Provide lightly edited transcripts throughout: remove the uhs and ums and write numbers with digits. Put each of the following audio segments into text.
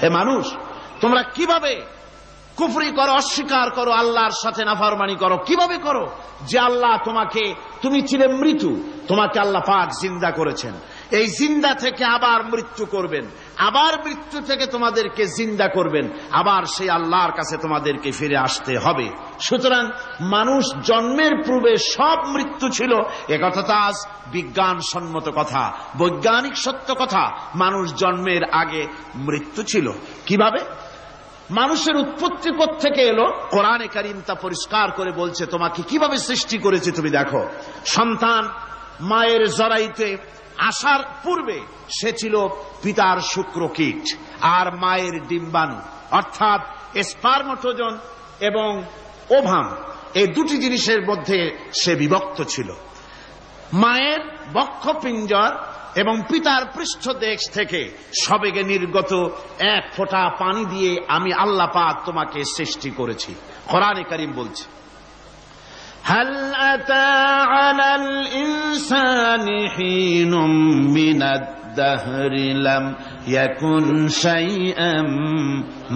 হে মানুষ, তোমরা কিভাবে কুফরি করো, অস্বীকার করো, আল্লাহর সাথে নাফরমানি করো? কিভাবে করো? যে আল্লাহ তুমি ছিলে মৃত্যু, তোমাকে আল্লাহ পাক জিন্দা করেছেন, এই জিন্দা থেকে আবার মৃত্যু করবেন, আবার মৃত্যু থেকে তোমাদেরকে জিন্দা করবেন, আবার সেই আল্লাহর কাছে তোমাদেরকে ফিরে আসতে হবে। সুতরাং মানুষ জন্মের পূর্বে সব মৃত্যু ছিল, একথা তো আজ বিজ্ঞানসম্মত কথা, বৈজ্ঞানিক সত্য কথা। মানুষ জন্মের আগে মৃত্যু ছিল। কিভাবে? মানুষের উৎপত্তি কোত্থেকে এলো? কোরআনে কারীম তা পরিষ্কার করে বলছে। তোমাকে কিভাবে সৃষ্টি করেছে তুমি দেখো। সন্তান মায়ের জরায়ুতে আসার পূর্বে সে ছিল পিতার শুক্রকীট আর মায়ের ডিম্বাণু, অর্থাৎ স্পার্মটোজন এবং ওভাম, এই দুটি জিনিসের মধ্যে সে বিভক্ত ছিল। মায়ের বক্ষপিঞ্জর এবং পিতার পৃষ্ঠদেশ থেকে সবেগে নির্গত এক ফোঁটা পানি দিয়ে আমি আল্লাহ পাক তোমাকে সৃষ্টি করেছি। কোরআনে কারীম বলছে, হাল আতা আলাল ইনসানি হিনুম মিনাদ দাহরি লাম ইয়াকুন শাইআম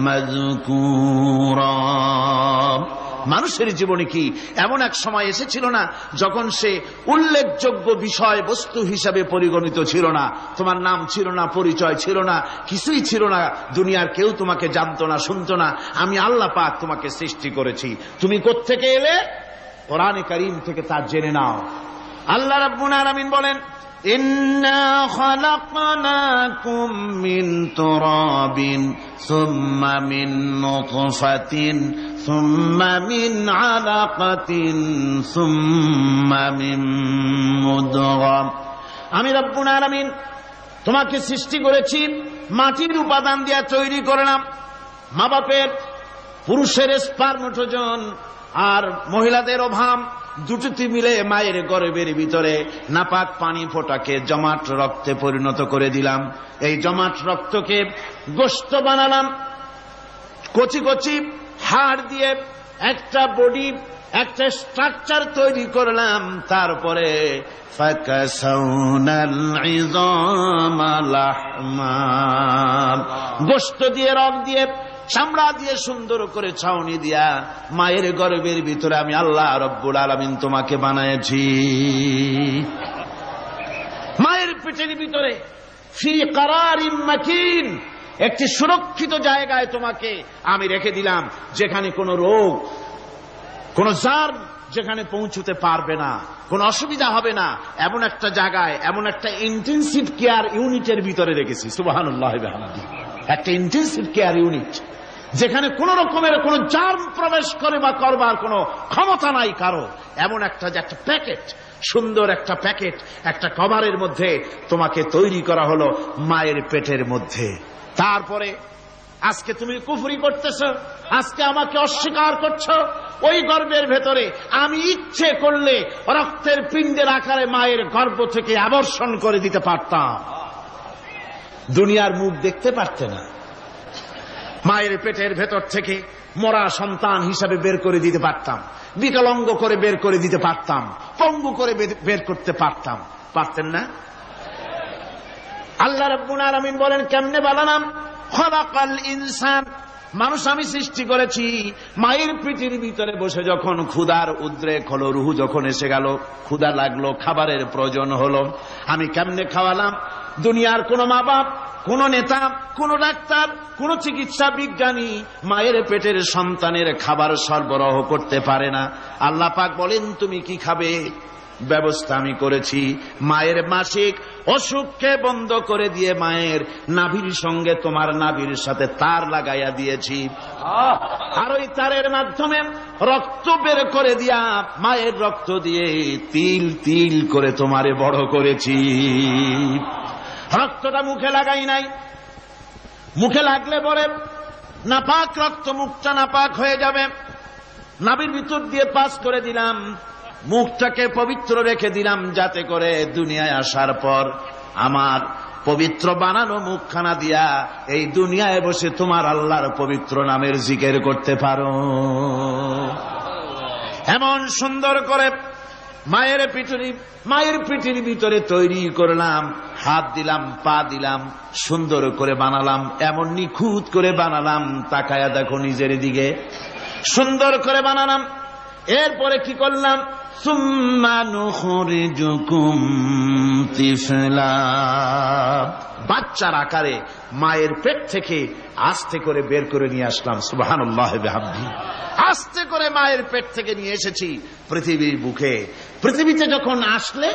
মাযকুরা। মানুষের জীবনে কি এমন এক সময় এসেছিল না যখন সে উল্লেখযোগ্য বিষয় বস্তু হিসাবে পরিগণিত ছিল না? তোমার নাম ছিল না, পরিচয় ছিল না, কিছুই ছিল না, দুনিয়ার কেউ তোমাকে জানতো না, শুনতো না। আমি আল্লাহ পাক তোমাকে সৃষ্টি করেছি। তুমি কোত্থেকে এলে? কোরআনে কারীম থেকে তা জেনে নাও। আল্লাহ রাব্বুল আলামিন বলেন, ইন্না খালাকনাকুম মিন তুরাবিন সুম্মা মিন নুতফাতিন সুম্মা মিন আলাকাতিন সুম্মা মিন মুদগা। আমি রব্বুল আলামিন তোমাকে সৃষ্টি করেছি, মাটির উপাদান দিয়ে তৈরি করলাম। মা বাপের, পুরুষের স্পার্মটোজন আর মহিলাদের ওভাম দুটি মিলে মায়ের গর্ভের ভিতরে নাপাক পানি ফোঁটাকে জমাট রক্তে পরিণত করে দিলাম। এই জমাট রক্তকে গোশত বানালাম, কচি কচি হাড় দিয়ে একটা বডি, একটা স্ট্রাকচার তৈরি করলাম। তারপরে ফাকাসাউনাল ইযামা লাহমা, গোশত দিয়ে, রগ দিয়ে, চামড়া দিয়ে সুন্দর করে ছাউনি দিয়া মায়ের গর্ভের ভিতরে আমি আল্লাহ রব্বুল আলামিন তোমাকে বানাইছি। মায়ের পেটের ভিতরে ফি কারারিম মাকিন, একটি সুরক্ষিত জায়গায় তোমাকে আমি রেখে দিলাম, যেখানে কোনো রোগ, কোনো জার্ম যেখানে পৌঁছতে পারবে না, কোনো অসুবিধা হবে না, এমন একটা জায়গায়, এমন একটা ইন্টেনসিভ কেয়ার ইউনিটের ভিতরে রেখেছি। সুবহানাল্লাহ, একটা ইন্টেনসিভ কেয়ার ইউনিট যেখানে কোন রকমের কোন জার্ম প্রবেশ করে বা করবার কোন ক্ষমতা নাই কারো। এমন একটা প্যাকেট, সুন্দর একটা প্যাকেট, একটা কভারের মধ্যে তোমাকে তৈরি করা হলো মায়ের পেটের মধ্যে। তারপরে আজকে তুমি কুফরি করতেছ, আজকে আমাকে অস্বীকার করছো। ওই গর্ভের ভেতরে আমি ইচ্ছে করলে রক্তের পিণ্ডের আকারে মায়ের গর্ভ থেকে আবর্ষণ করে দিতে পারতাম, দুনিয়ার মুখ দেখতে পারতে না। মায়ের পেটের ভেতর থেকে মরা সন্তান হিসাবে বের করে দিতে পারতাম, বিকলাঙ্গ করে বের করে দিতে পারতাম, পঙ্গু করে বের করতে পারতাম, পারতেন না? আল্লাহ রাব্বুল আলামিন বলেন, কেমনে বানালাম? খালাকাল ইনসান, মানুষ আমি সৃষ্টি করেছি মায়ের পেটের ভিতরে বসে। যখন ক্ষুধার উদ্রেক হলো, রুহু যখন এসে গেল, ক্ষুধা লাগলো, খাবারের প্রয়োজন হলো, আমি কেমনে খাওয়ালাম? দুনিয়ার কোন মা বাপ, কোন নেতা, কোন ডাক্তার, কোন চিকিৎসা বিজ্ঞানী মায়ের পেটের সন্তানের খাবার সরবরাহ করতে পারে না। আল্লাহ পাক বলেন, তুমি কি খাবে? ব্যবস্থা আমি করেছি। মায়ের মাসিক অসুখকে বন্ধ করে দিয়ে মায়ের নাভির সঙ্গে তোমার নাভির সাথে তার লাগাইয়া দিয়েছি, আর ওই তারের মাধ্যমে রক্ত বের করে দিয়া মায়ের রক্ত দিয়ে তিল তিল করে তোমারে বড় করেছি। রক্তটা মুখে লাগাই নাই, মুখে লাগলে পরে নাপাক রক্ত, মুখটা নাপাক হয়ে যাবে। নাভির ভিতর দিয়ে পাস করে দিলাম, মুখটাকে পবিত্র রেখে দিলাম, যাতে করে দুনিয়ায় আসার পর আমার পবিত্র বানানো মুখখানা দিয়া এই দুনিয়ায় বসে তোমার আল্লাহর পবিত্র নামের জিকির করতে পারো। এমন সুন্দর করে মায়ের পিঠের ভিতরে তৈরি করলাম, হাত দিলাম, পা দিলাম, সুন্দর করে বানালাম, এমন নিখুঁত করে বানালাম, তাকায়া দেখো নিজের দিকে, সুন্দর করে বানালাম। এরপরে কি করলাম, সুম্মা নুখরিজুকুম তিফলা, বাচ্চার আকারে মায়ের পেট থেকে আস্তে করে বের করে নিয়ে আসলাম। সুবহানাল্লাহি ওয়া বিহামদিহি, আস্তে করে মায়ের পেট থেকে নিয়ে এসেছি পৃথিবীর বুকে। পৃথিবীতে যখন আসলে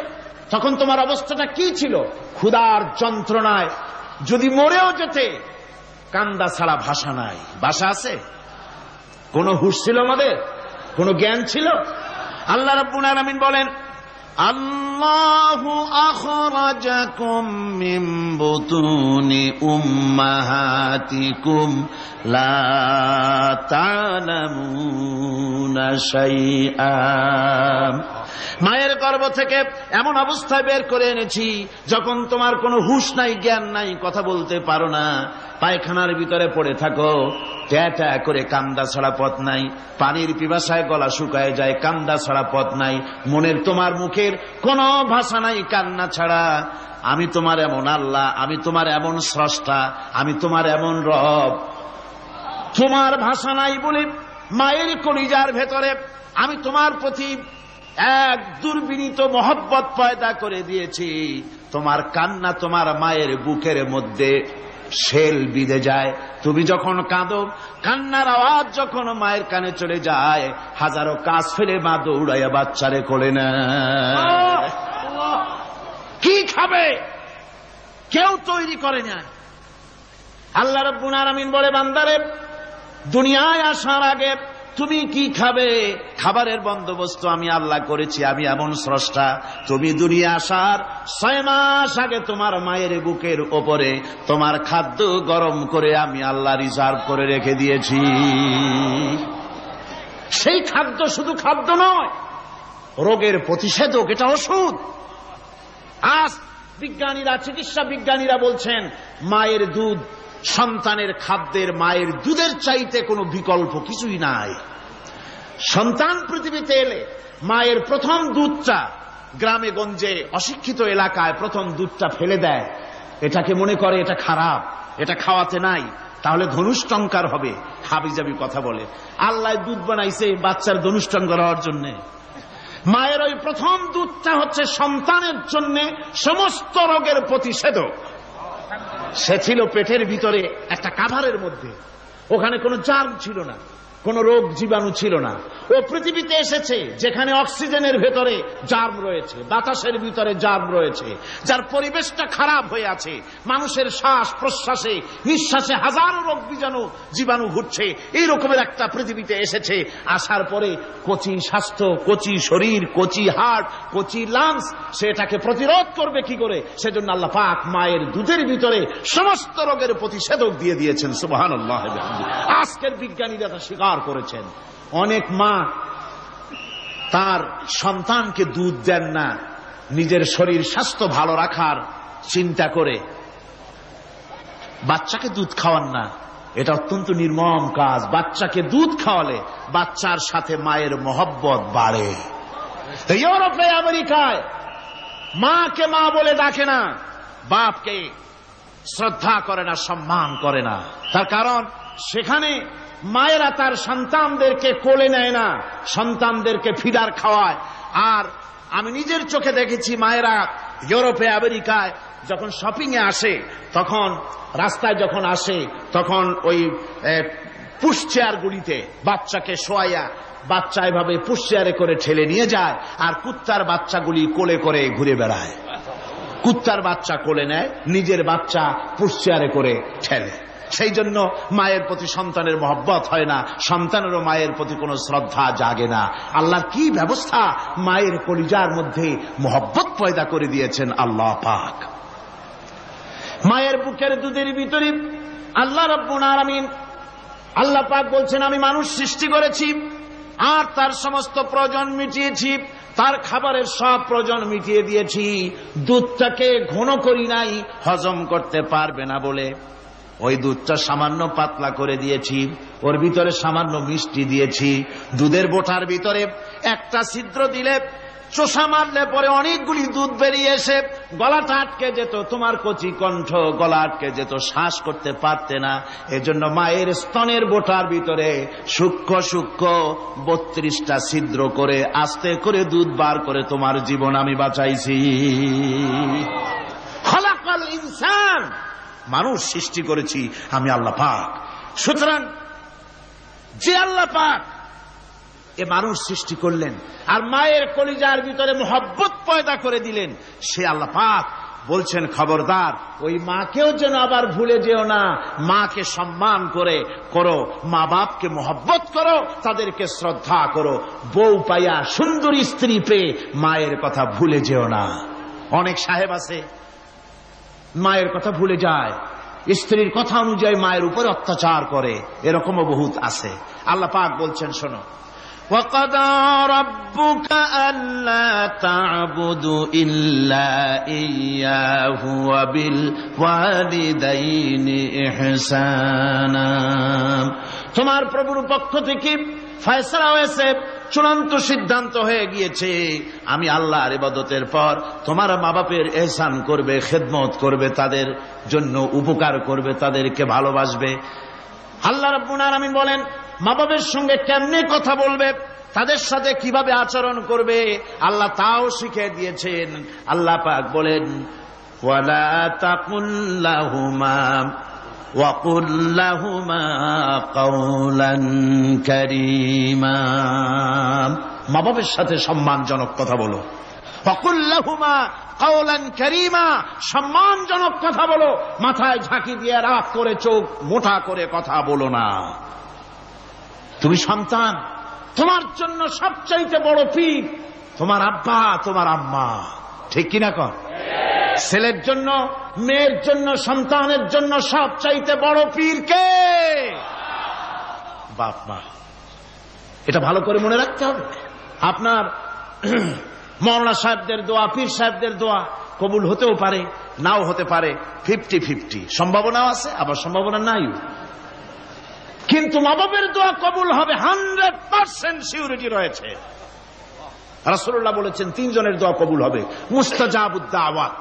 তখন তোমার অবস্থাটা কি ছিল? ক্ষুধার যন্ত্রণায় যদি মরেও যেতে, কান্দা ছাড়া ভাষা নাই। ভাষা আছে? কোন হুঁশ ছিল আমাদের? কোন জ্ঞান ছিল? আল্লাহ রাব্বুল আলামিন বলেন, আল্লাহু আখরাজাকুম মিন বুতুনি উম্মাহাতিকুম লা তা'লামুনা শাইআ, মায়ের গর্ভ থেকে এমন অবস্থায় বের করে এনেছি যখন তোমার কোনো হুঁশ নাই, জ্ঞান নাই, কথা বলতে পারো না, পায়খানার ভিতরে পড়ে থাকো, ট্যাটা করে কান্দা ছাড়া পথ নাই, পানির পিপাসায় গলা শুকায় যায়, কান্দা ছাড়া পথ নাই, মনের তোমার মুখের কোনো ভাষা নাই কান্না ছাড়া। আমি তোমার এমন আল্লাহ, আমি তোমার এমন স্রষ্টা, আমি তোমার এমন রব, তোমার ভাষা নাই বলে মায়ের কলিজার ভেতরে আমি তোমার প্রতি এক দুর্বিনীত মহব্বত পয়দা করে দিয়েছি। তোমার কান্না তোমার মায়ের বুকের মধ্যে শেল বিঁধে যায়। তুমি যখন কাঁদো, কান্নার আওয়াজ যখন মায়ের কানে চলে যায়, হাজারো কাজ ফেলে মা দৌড়াইয়া বাচ্চারে কোলে নেয়। কি খাবে কেউ তৈরি করে না। আল্লাহ রাব্বুল আলামিন বলে, বান্দারে, দুনিয়ায় আসার আগে তুমি কি খাবে, খাবারের বন্দোবস্ত আমি আল্লাহ করেছি, আমি এমন স্রষ্টা। তুমি দুনিয়া আসার 6 মাস আগে তোমার মায়ের বুকের ওপরে তোমার খাদ্য গরম করে আমি আল্লাহ রিজার্ভ করে রেখে দিয়েছি। সেই খাদ্য শুধু খাদ্য নয়, রোগের প্রতিষেধক, এটা ওষুধ। আজ বিজ্ঞানীরা, চিকিৎসা বিজ্ঞানীরা বলছেন, মায়ের দুধ সন্তানের খাদ্যের, মায়ের দুধের চাইতে কোনো বিকল্প কিছুই নাই। সন্তান পৃথিবীতে এলে মায়ের প্রথম দুধটা, গ্রামে গঞ্জে অশিক্ষিত এলাকায় প্রথম দুধটা ফেলে দেয়, এটাকে মনে করে এটা খারাপ, এটা খাওয়াতে নাই, তাহলে ধনুষ্টঙ্কার হবে, হাবিজাবি কথা বলে। আল্লাহ দুধ বানাইছে বাচ্চার ধনুষ্টঙ্কার হওয়ার জন্য। মায়ের ওই প্রথম দুধটা হচ্ছে সন্তানের জন্য সমস্ত রোগের প্রতিষেধক। সে ছিল পেটের ভিতরে একটা কাভারের মধ্যে, ওখানে কোনো জার্ম ছিল না, কোন রোগ জীবাণু ছিল না। ও পৃথিবীতে এসেছে যেখানে অক্সিজেনের ভেতরে জার্ম রয়েছে, বাতাসের ভিতরে জার্ম রয়েছে, যার পরিবেশটা খারাপ হয়ে আছে, মানুষের শ্বাস প্রশ্বাসে নিঃশ্বাসে হাজারো রোগ জীবাণু ঘুরছে। এই রকমের একটা পৃথিবীতে এসেছে। আসার পরে কচি স্বাস্থ্য, কচি শরীর, কচি হার্ট, কচি লাংস, সে এটাকে প্রতিরোধ করবে কি করে? সেজন্য আল্লাহ পাক মায়ের দুধের ভিতরে সমস্ত রোগের প্রতিষেধক দিয়ে দিয়েছেন। সুবহানাল্লাহ। আজকের বিজ্ঞানীরা তা স্বীকার করেছেন। অনেক মা তার সন্তানকে দুধ দেন না, নিজের শরীর স্বাস্থ্য ভালো রাখার চিন্তা করে বাচ্চাকে দুধ খাওয়ান না। এটা অত্যন্ত নির্মম কাজ। বাচ্চাকে দুধ খাওয়ালে বাচ্চার সাথে মায়ের মহব্বত বাড়ে। ইউরোপে, আমেরিকায় মাকে মা বলে ডাকে না, বাপকে শ্রদ্ধা করে না, সম্মান করে না। তার কারণ সেখানে মায়েরা তার সন্তানদেরকে কোলে নেয় না, সন্তানদেরকে ফিডার খাওয়ায়। আর আমি নিজের চোখে দেখেছি, মায়েরা ইউরোপে, আমেরিকায় যখন শপিং এ আসে, তখন রাস্তায় যখন আসে, তখন ওই পুশ চেয়ার গুলিতে বাচ্চাকে শোয়াইয়া, বাচ্চা এভাবে পুশ চেয়ারে করে ঠেলে নিয়ে যায়, আর কুত্তার বাচ্চাগুলি কোলে করে ঘুরে বেড়ায়। কুত্তার বাচ্চা কোলে নেয়, নিজের বাচ্চা পুশ চেয়ারে করে ঠেলে। সেই জন্য মায়ের প্রতি সন্তানের মহব্বত হয় না, সন্তানেরও মায়ের প্রতি কোনো শ্রদ্ধা জাগে না। আল্লাহর কি ব্যবস্থা! মায়ের কলিজার মধ্যে মহব্বত পয়দা করে দিয়েছেন আল্লাহ পাক। মায়ের বুকের দুধের ভিতরে আল্লাহ রাব্বুল আলামিন, আল্লাহ পাক বলছেন, আমি মানুষ সৃষ্টি করেছি আর তার সমস্ত প্রয়োজন মিটিয়েছি, তার খাবারের সব প্রয়োজন মিটিয়ে দিয়েছি। দুধটাকে ঘন করি নাই হজম করতে পারবে না বলে, ওই দুধটা সামান্য পাতলা করে দিয়েছি, ওর ভিতরে সামান্য মিষ্টি দিয়েছি। দুধের বোটার ভিতরে একটা ছিদ্র দিলে চোষা মারলে পরে অনেকগুলি দুধ বেরিয়ে এসে গলাটা আটকে যেত, তোমার কচি কণ্ঠ গলা আটকে যেত, শ্বাস করতে পারতে না। এজন্য মায়ের স্তনের বোটার ভিতরে সূক্ষ্ম সূক্ষ্ম 32টা ছিদ্র করে আস্তে করে দুধ বার করে তোমার জীবন আমি বাঁচাইছি। খলাকাল ইনসান, মানুষ সৃষ্টি করেছি আমি আল্লাহ পাক। সুতরাং যে আল্লাহ পাক এ মানুষ সৃষ্টি করলেন আর মায়ের কলিজার ভিতরে মোহব্বত পয়দা করে দিলেন, সে আল্লাহ পাক বলছেন খবরদার ওই মাকেও যেন আবার ভুলে যেও না, মাকে সম্মান করে করো, মা বাপকে মোহব্বত করো, তাদেরকে শ্রদ্ধা করো। বউ পাইয়া সুন্দরী স্ত্রী পেয়ে মায়ের কথা ভুলে যেও না। অনেক সাহেব আছে মায়ের কথা ভুলে যায়, স্ত্রীর কথা অনুযায়ী মায়ের উপর অত্যাচার করে, এরকমও বহুত আছে। আল্লাহ পাক বলছেন শোনো, وَقَضَى رَبُّكَ أَلَّا تَعْبُدُوا إِلَّا إِيَّاهُ وَبِالْوَالِدَيْنِ إِحْسَانًا। তোমার প্রভুর পক্ষ থেকে ফয়সালা হয়েছে, চূড়ান্ত সিদ্ধান্ত হয়ে গিয়েছে, আমি আল্লাহর ইবাদতের পর তোমার মা বাপের ইহসান করবে, খেদমত করবে, তাদের জন্য উপকার করবে, তাদেরকে ভালোবাসবে। আল্লাহ রাব্বুল আলামিন বলেন মা বাবার সঙ্গে কেমনে কথা বলবে, তাদের সাথে কিভাবে আচরণ করবে, আল্লাহ তাও শিখিয়ে দিয়েছেন। আল্লাহ পাক বলেন ওয়ালা তাকুল লাহুমা ওয়া কুল লাহুমা কাওলান কারীমা। মা বাবার সাথে সম্মানজনক কথা বলো। ওয়া কুল লাহুমা কাওলান কারীমা, সম্মানজনক কথা বলো, মাথায় ঝাঁকি দিয়ে রাগ করে চোখ মোটা করে কথা বলো না। তুমি সন্তান, তোমার জন্য সবচাইতে বড় পীর তোমার আব্বা তোমার আম্মা, ঠিক কিনা কর? ছেলের জন্য, মেয়ের জন্য, সন্তানের জন্য সবচাইতে বড় পীর কে? বাপ মা। এটা ভালো করে মনে রাখতে হবে। আপনার মৌলানা সাহেবদের দোয়া, পীর সাহেবদের দোয়া কবুল হতেও পারে, নাও হতে পারে, 50-50 সম্ভাবনাও আছে, আবার সম্ভাবনা নাই। কিন্তু মা বাবের দোয়া কবুল হবে 100% সিউরিটি রয়েছে। রাসূলুল্লাহ বলেছেন 3 জনের দোয়া কবুল হবে, মুস্তাজাবুদ দাওয়াত।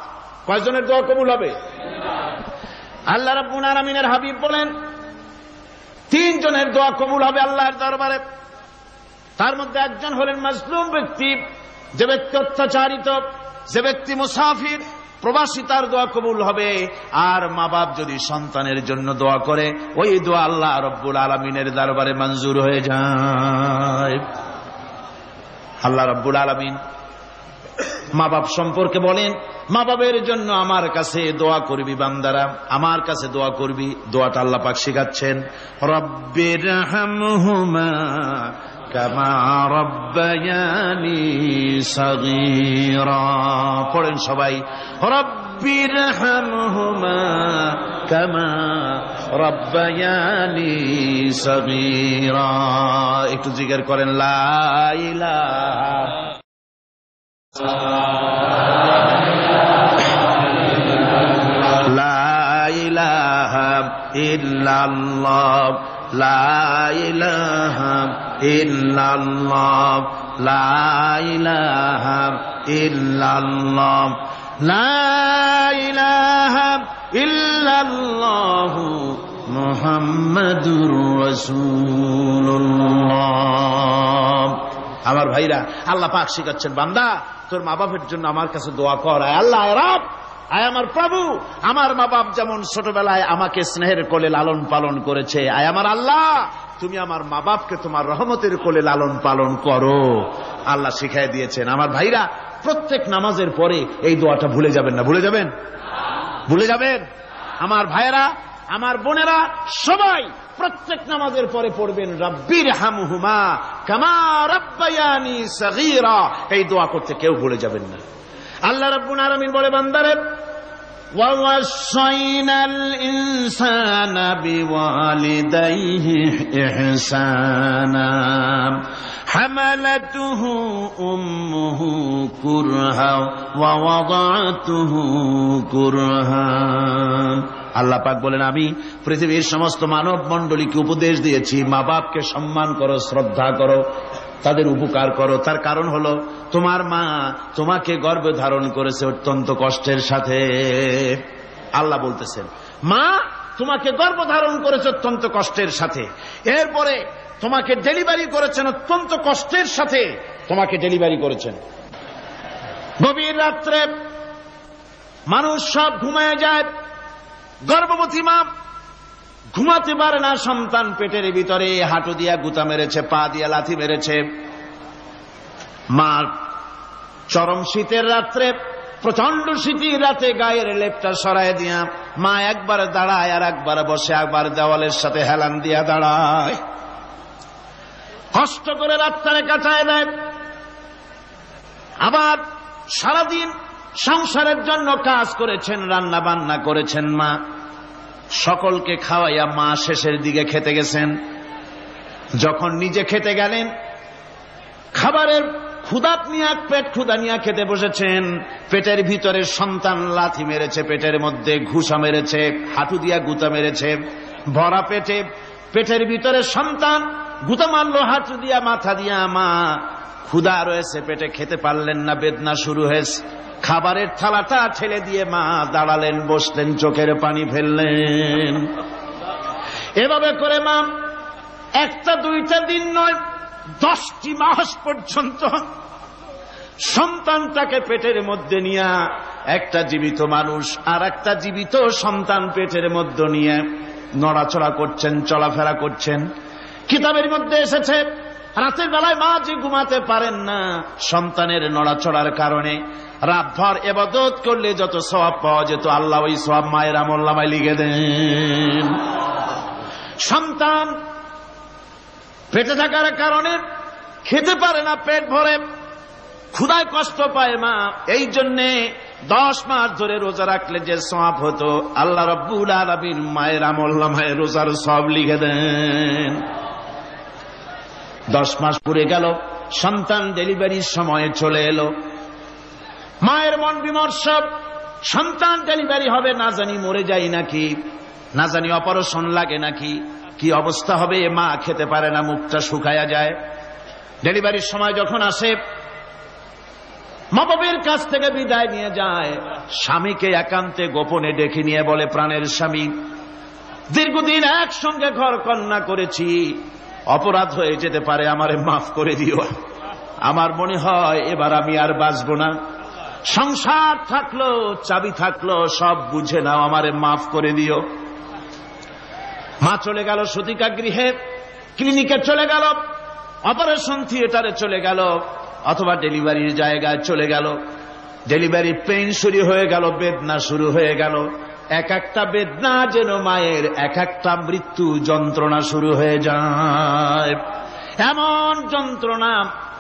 কয়জনের দোয়া কবুল হবে? আল্লাহ রাব্বুল আলামিনের হাবিব বলেন 3 জনের দোয়া কবুল হবে আল্লাহর দরবারে। তার মধ্যে একজন হলেন মাজলুম ব্যক্তি, যে ব্যক্তি অত্যাচারিত, যে ব্যক্তি মুসাফির, প্রবাসী, তার দোয়া কবুল হবে। আর মা বাপ যদি সন্তানের জন্য দোয়া করে, ওই দোয়া আল্লাহ রব্বুল আলামিনের দরবারে মঞ্জুর হয়ে যায়। আল্লাহ রব্বুল আলামিন মা বাপ সম্পর্কে বলেন, মা বাবের জন্য আমার কাছে দোয়া করবি বান্দারা, আমার কাছে দোয়া করবি। দোয়াটা আল্লাহ পাক শিখাচ্ছেন, রব্বিরহামহুমা কামা রব্বায়ানি সগীরা। পড়েন সবাই, রব্বিরহামহুমা কামা রব্বায়ানি সগীরা। একটু জিকির করেন, লা ইলাহা ইল্লাল্লাহ, লা ইলাহা ইল্লাল্লাহ, লা ইলাহা ইল্লাল্লাহ, লা ইলাহা ইল্লাল্লাহ মুহাম্মাদুর রাসূলুল্লাহ। আমার ভাইরা, আল্লাহ পাক শিখাচ্ছেন, বান্দা তোর মা বাপের জন্য আমার কাছে দোয়া কর। আল্লাহ রব, আয় আমার প্রভু, আমার মা বাপ যেমন ছোটবেলায় আমাকে স্নেহের কোলে লালন পালন করেছে, আয় আমার আল্লাহ তুমি আমার মা বাপকে তোমার রহমতের কোলে লালন পালন করো। আল্লাহ শিখাই দিয়েছেন। আমার ভাইরা, প্রত্যেক নামাজের পরে এই দোয়াটা ভুলে যাবেন না। ভুলে যাবেন? ভুলে যাবেন? আমার ভাইরা, আমার বোনেরা, সবাই প্রত্যেক নামাজের পরে পড়বেন, রব্বিরহামহুমা কামা রব্বায়ানি সগীরা। এই দোয়া করতে কেউ ভুলে যাবেন না। আল্লাহ রাব্বুল আলামিন বলে, বান্দারে ওয়াসাইনাল ইনসানা বিওয়ালিদাইহি ইহসানা হামালাতুহু উম্মুহু কুরহা ওয়া ওয়াদাতুহু কুরহা। আল্লাহ পাক বলেন, আমি পৃথিবীর সমস্ত মানব মণ্ডলীকে উপদেশ দিয়েছি, মা বাপকে সম্মান করো, শ্রদ্ধা করো, তাদের উপকার করো। তার কারণ হলো তোমার মা তোমাকে গর্ভে ধারণ করেছে অত্যন্ত কষ্টের সাথে। আল্লাহ বলতেছেন মা তোমাকে গর্ভধারণ করেছে অত্যন্ত কষ্টের সাথে, এরপরে তোমাকে ডেলিভারি করেছেন অত্যন্ত কষ্টের সাথে, তোমাকে ডেলিভারি করেছেন। গভীর রাত্রে মানুষ সব ঘুমায় যায়, গর্ভবতী মা ঘুমাতে পারে না, সন্তান পেটের ভিতরে হাঁটু দিয়া গুতা মেরেছে, পা দিয়া লাথি মেরেছে। মা চরম শীতের রাত্রে, প্রচন্ড শীতের রাতে গায়ের লেপটা সরায় দিয়া মা একবার দাঁড়ায় আর একবার বসে, একবার দেওয়ালের সাথে হেলান দিয়া দাঁড়ায়, কষ্ট করে রাতটারে কাটায় দেয়। আবার সারাদিন সংসারের জন্য কাজ করেছেন, রান্না বান্না করেছেন মা, সকলকে খাওয়াইয়া মা শেষের দিকে খেতে গেছেন। যখন নিজে খেতে গেলেন, খাবারের ক্ষুধা নিয়ে পেট ক্ষুধা নিয়ে খেতে বসেছেন, পেটের ভিতরে সন্তান লাথি মেরেছে, পেটের মধ্যে ঘুষা মেরেছে, হাঁটু দিয়া গুতা মেরেছে, ভরা পেটে পেটের ভিতরে সন্তান গুতা মারলো হাঁটু দিয়া, মাথা দিয়া। মা ক্ষুধা রয়েছে পেটে, খেতে পারলেন না, বেদনা শুরু হয়েছে। খাবারের থালাটা ঠেলে দিয়ে মা দাঁড়ালেন, বসলেন, চোখের পানি ফেললেন। এভাবে করে মা একটা দুইটা দিন নয়, 10টি মাস পর্যন্ত সন্তানটাকে পেটের মধ্যে নিয়ে, একটা জীবিত মানুষ আর একটা জীবিত সন্তান পেটের মধ্যে নিয়ে নড়াচড়া করছেন, চলাফেরা করছেন। কিতাবের মধ্যে এসেছে রাতের বেলায় মা যে ঘুমাতে পারেন না, সন্তানের নড়াচড়ার কারণে রাতভর ইবাদত করলে যত সওয়াব পাওয়া যেত, আল্লাহ ওই সওয়াব মায়ের আমলনামায় লিখে দেন। সন্তান পেটে থাকার কারণে খেতে পারে না, পেট ভরে ক্ষুধায় কষ্ট পায় মা, এই জন্যে 10 মাস ধরে রোজা রাখলে যে সওয়াব হতো, আল্লাহ রাব্বুল আলামিন মায়ের আমলনামায় রোজার সওয়াব লিখে দেন। 10 মাস পুরে গেল, সন্তান ডেলিভারির সময় চলে এলো। মায়ের মন বিমর্ষ, সন্তান ডেলিভারি হবে, না জানি মরে যাই নাকি, না জানি অপারেশন লাগে নাকি, কি অবস্থা হবে। মা খেতে পারে না, মুখটা শুকায়া যায়। ডেলিভারির সময় যখন আসে, মা বাবার কাছ থেকে বিদায় নিয়ে যায়, স্বামীকে একান্তে গোপনে ডেকে নিয়ে বলে, প্রাণের স্বামী, দীর্ঘদিন একসঙ্গে ঘর কন্যা করেছি, অপরাধ হয়ে যেতে পারে, আমারে মাফ করে দিও। আমার মনে হয় এবার আমি আর বাঁচব না, সংসার থাকলো, চাবি থাকলো, সব বুঝে নাও, আমারে মাফ করে দিও। মা চলে গেল সতিকা গৃহে, ক্লিনিকে চলে গেল, অপারেশন থিয়েটারে চলে গেল, অথবা ডেলিভারির জায়গায় চলে গেল। ডেলিভারি পেইন শুরু হয়ে গেল, বেদনা শুরু হয়ে গেল। এক একটা বেদনা যেন মায়ের এক একটা মৃত্যু যন্ত্রণা শুরু হয়ে যায়। এমন যন্ত্রণা,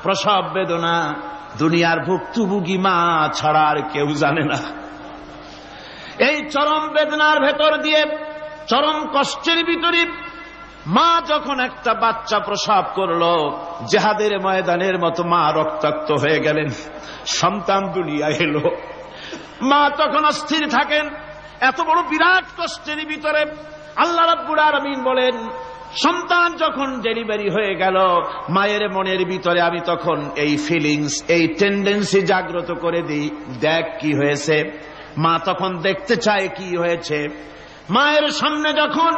প্রসব বেদনা দুনিয়ার ভুক্তভোগী মা ছাড়া আর কেউ জানে না। এই চরম বেদনার ভেতর দিয়ে, চরম কষ্টের ভিতরে মা যখন একটা বাচ্চা প্রসব করলো, জিহাদের ময়দানের মতো মা রক্তাক্ত হয়ে গেলেন, সন্তান দুনিয়ায় এলো। মা তখন অস্থির থাকেন। এত বড় বিরাট কষ্টের ভিতরে আল্লাহ রাব্বুল আলামিন বলেন, সন্তান যখন ডেলিভারি হয়ে গেল, মায়ের মনের ভিতরে আমি তখন এই ফিলিংস, এই টেন্ডেন্সি জাগ্রত করে দিই, দেখ কি হয়েছে। মা তখন দেখতে চায় কি হয়েছে। মায়ের সামনে যখন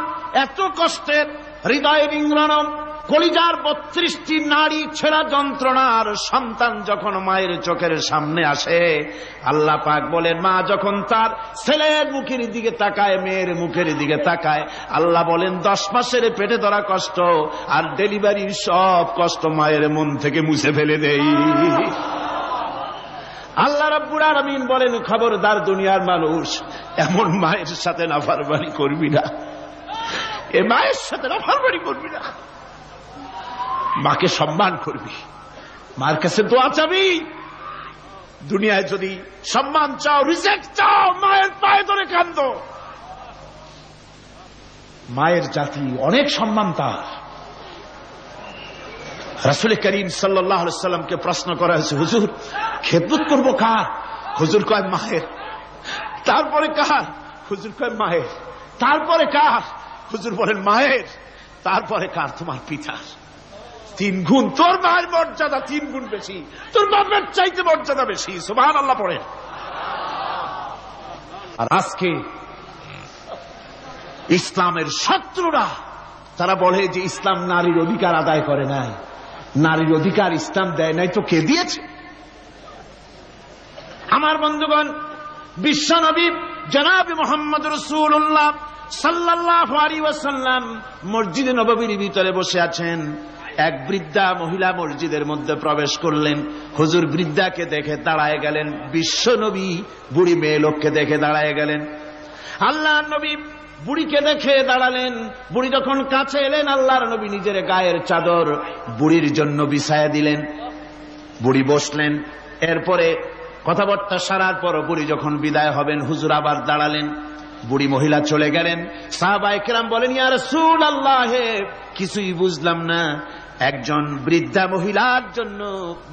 এত কষ্টের, হৃদয় বিংরণ, কলিজার 32টি নাড়ি ছেঁড়া যন্ত্রণার সন্তান যখন মায়ের চোখের সামনে আসে, আল্লাহ পাক বলেন, মা যখন তার ছেলের মুখের দিকে তাকায়, মেয়ের মুখের দিকে তাকায়, আল্লাহ বলেন 10 মাসের পেটে ধরা কষ্ট আর ডেলিভারির সব কষ্ট মায়ের মন থেকে মুছে ফেলে দেই। আল্লাহ রাব্বুল আলামিন বলেন, খবরদার দুনিয়ার মানুষ, এমন মায়ের সাথে নাফরমানি করবি না, এ মায়ের সাথে নাফরমানি করবি না, মাকে সম্মান করবি, মার কাছে দোয়া চাবি। দুনিয়ায় যদি সম্মান চাও, রিজেক্ট চাও, মায়ের পায়ে ধরে কাঁদো। মায়ের জাতি অনেক সম্মান তার। রাসূল করিম সাল্লাল্লাহু আলাইহি সাল্লামকে প্রশ্ন করা হয়েছে, হুজুর খেদমত করবো কার? হুজুর কয় মায়ের। তারপরে কার? হুজুর কয় মায়ের। তারপরে কার? হুজুর বলেন মায়ের। তারপরে কার? তোমার পিতার। 3 গুণ, তোর মায়ের মর্যাদা 3 গুণ বেশি, তোর বাপের চাইতে মর্যাদা বেশি। সুবহানাল্লাহ পড়ে। আর আজকে ইসলামের শত্রুরা তারা বলে যে ইসলাম নারীর অধিকার আদায় করে নাই। নারীর অধিকার ইসলাম দেয় নাই তো কে দিয়েছে? আমার বন্ধুগণ, বিশ্বনবী জনাব মুহাম্মদ রাসূলুল্লাহ সাল্লাল্লাহু আলাইহি ওয়াসাল্লাম মসজিদে নববীর ভিতরে বসে আছেন। এক বৃদ্ধা মহিলা মসজিদের মধ্যে প্রবেশ করলেন। হুজুর বৃদ্ধাকে দেখে দাঁড়ায় গেলেন। বিশ্বনবী বুড়ি মেয়ে লোককে দেখে দাঁড়ায় গেলেন। আল্লাহর নবী বুড়িকে দেখে দাঁড়ালেন। বুড়ি যখন কাছে এলেন, আল্লাহর নবী নিজের গায়ের চাদর বুড়ির জন্য বিছায়া দিলেন। বুড়ি বসলেন। এরপরে কথাবার্তা সারার পর বুড়ি যখন বিদায় হবেন, হুজুর আবার দাঁড়ালেন। বুড়ি মহিলা চলে গেলেন। সাহাবায়ে কেরাম বলেন, ইয়া রাসূলুল্লাহ, কিছুই বুঝলাম না, একজন বৃদ্ধা মহিলার জন্য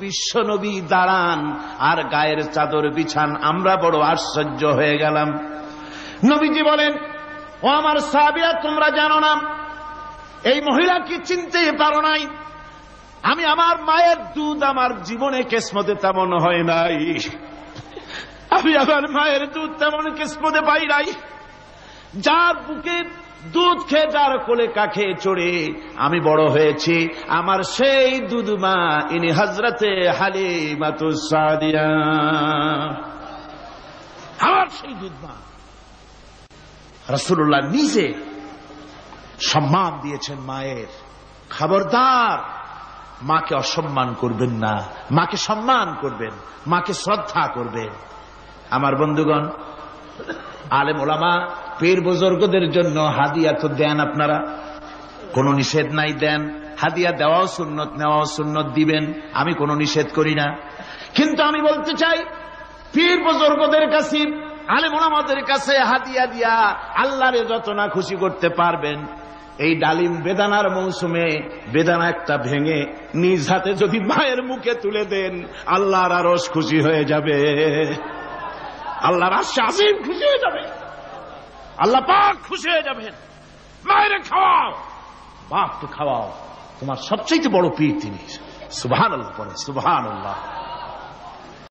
বিশ্বনবী দাঁড়ান আর গায়ের চাদর বিছান, আমরা বড় আশ্চর্য হয়ে গেলাম। নবীজি বলেন, ও আমার সাহাবীরা, তোমরা জানো না, এই মহিলা কি চিনতে পারো নাই? আমি আমার মায়ের দুধ আমার জীবনে কিসমতে তেমন হয় নাই। আমি আমার মায়ের দুধ তেমন কিসমতে পাই নাই। যার বুকে দুধ খেয়ে, যার কোলে কাখে চড়ে আমি বড় হয়েছি, আমার সেই দুধ মা ইনি হযরতে হালিমাতুস সাদিয়া, আমার সেই দুধ মা। রাসূলুল্লাহ নিজে সম্মান দিয়েছেন মায়ের। খবরদার, মাকে অসম্মান করবেন না, মাকে সম্মান করবেন, মাকে শ্রদ্ধা করবেন। আমার বন্ধুগণ, আলেম ওলামা পীর বুজুর্গদের জন্য হাদিয়া তো দেন, আপনারা কোনো নিষেধ নাই, দেন। হাদিয়া দেওয়াও সুন্নত, নেওয়াও সুন্নত, দিবেন, আমি কোনো নিষেধ করি না। কিন্তু আমি বলতে চাই, পীর বুজুর্গদের কাছে, আলেম ওলামাদের কাছে হাদিয়া দিয়া আল্লাহরে যত না খুশি করতে পারবেন, এই ডালিম বেদানার মৌসুমে বেদানা একটা ভেঙে নিজ হাতে যদি মায়ের মুখে তুলে দেন, আল্লাহর আরশ খুশি হয়ে যাবে, আল্লাহর আরশ আজিম খুশি হয়ে যাবে, আল্লাহ পাক খুশি হয়ে যাবেন। মায়ের খাওয়াও, বাপকে খাওয়াও, তোমার সবচেয়ে বড় পীর তিনি। সুবহানাল্লাহ পড়ে, সুবহানাল্লাহ।